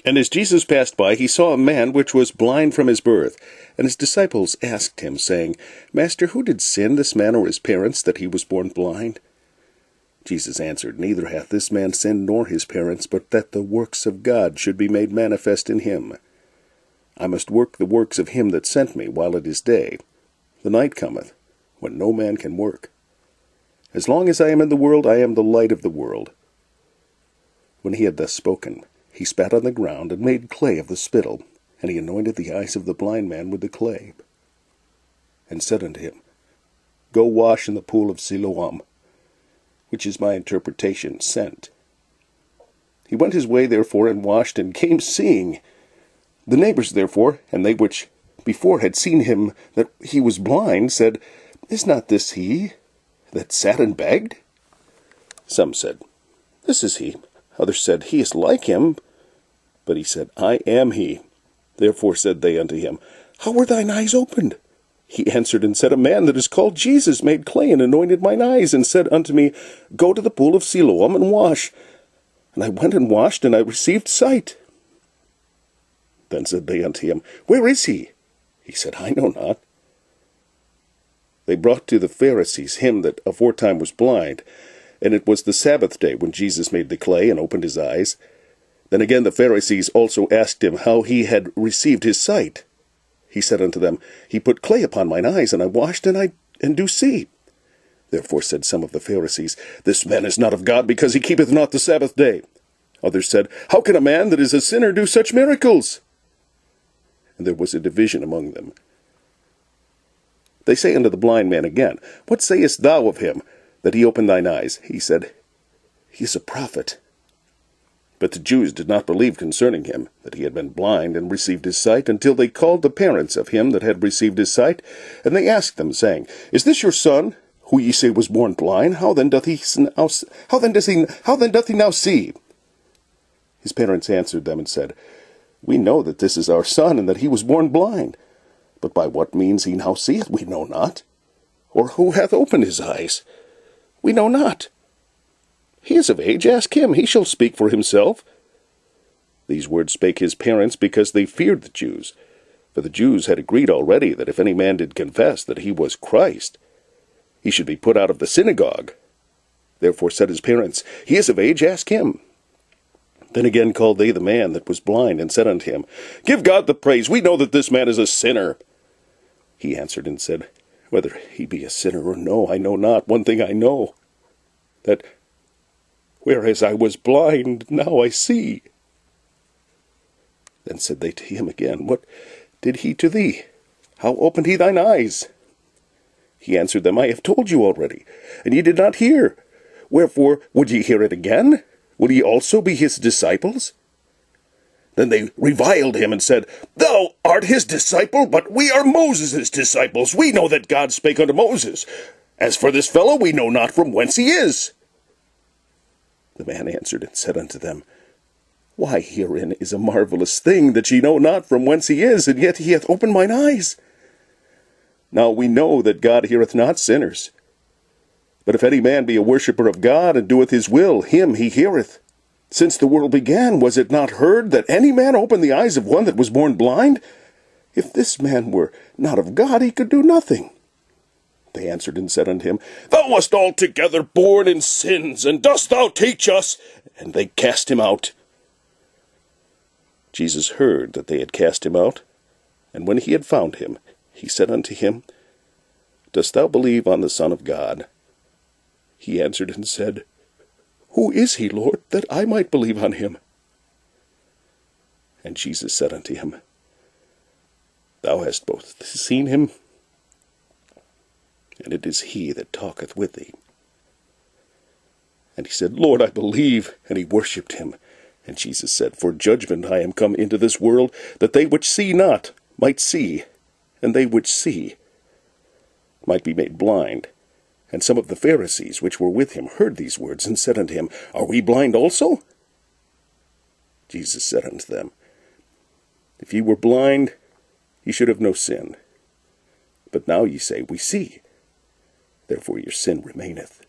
And as Jesus passed by, he saw a man which was blind from his birth. And his disciples asked him, saying, Master, who did sin, this man or his parents, that he was born blind? Jesus answered, Neither hath this man sinned nor his parents, but that the works of God should be made manifest in him. I must work the works of him that sent me while it is day. The night cometh, when no man can work. As long as I am in the world, I am the light of the world. When he had thus spoken, he spat on the ground, and made clay of the spittle, and he anointed the eyes of the blind man with the clay, and said unto him, Go wash in the pool of Siloam, which is my interpretation, sent. He went his way therefore, and washed, and came seeing. The neighbours therefore, and they which before had seen him that he was blind, said, Is not this he that sat and begged? Some said, This is he. Others said, He is like him. But he said, I am he. Therefore said they unto him, How were thine eyes opened? He answered and said, A man that is called Jesus made clay, and anointed mine eyes, and said unto me, Go to the pool of Siloam, and wash. And I went and washed, and I received sight. Then said they unto him, Where is he? He said, I know not. They brought to the Pharisees him that aforetime was blind, and it was the Sabbath day when Jesus made the clay, and opened his eyes. Then again the Pharisees also asked him how he had received his sight. He said unto them, He put clay upon mine eyes, and I washed, and do see. Therefore said some of the Pharisees, This man is not of God, because he keepeth not the Sabbath day. Others said, How can a man that is a sinner do such miracles? And there was a division among them. They say unto the blind man again, What sayest thou of him, that he opened thine eyes? He said, He is a prophet. But the Jews did not believe concerning him, that he had been blind and received his sight, until they called the parents of him that had received his sight. And they asked them, saying, Is this your son, who ye say was born blind? How then doth he now see? His parents answered them and said, We know that this is our son, and that he was born blind. But by what means he now seeth, we know not. Or who hath opened his eyes? We know not. He is of age, ask him, he shall speak for himself. These words spake his parents, because they feared the Jews. For the Jews had agreed already that if any man did confess that he was Christ, he should be put out of the synagogue. Therefore said his parents, He is of age, ask him. Then again called they the man that was blind, and said unto him, Give God the praise, we know that this man is a sinner. He answered and said, Whether he be a sinner or no, I know not. One thing I know, that whereas I was blind, now I see. Then said they to him again, What did he to thee? How opened he thine eyes? He answered them, I have told you already, and ye did not hear. Wherefore would ye hear it again? Would ye also be his disciples? Then they reviled him, and said, Thou art his disciple, but we are Moses' disciples. We know that God spake unto Moses. As for this fellow, we know not from whence he is. The man answered and said unto them, Why, herein is a marvelous thing, that ye know not from whence he is, and yet he hath opened mine eyes. Now we know that God heareth not sinners. But if any man be a worshipper of God, and doeth his will, him he heareth. Since the world began, was it not heard that any man opened the eyes of one that was born blind? If this man were not of God, he could do nothing. They answered and said unto him, Thou wast altogether born in sins, and dost thou teach us? And they cast him out. Jesus heard that they had cast him out, and when he had found him, he said unto him, Dost thou believe on the Son of God? He answered and said, Who is he, Lord, that I might believe on him? And Jesus said unto him, Thou hast both seen him, and it is he that talketh with thee. And he said, Lord, I believe. And he worshipped him. And Jesus said, For judgment I am come into this world, that they which see not might see, and they which see might be made blind. And some of the Pharisees which were with him heard these words, and said unto him, Are we blind also? Jesus said unto them, If ye were blind, ye should have no sin. But now ye say, We see. Therefore your sin remaineth.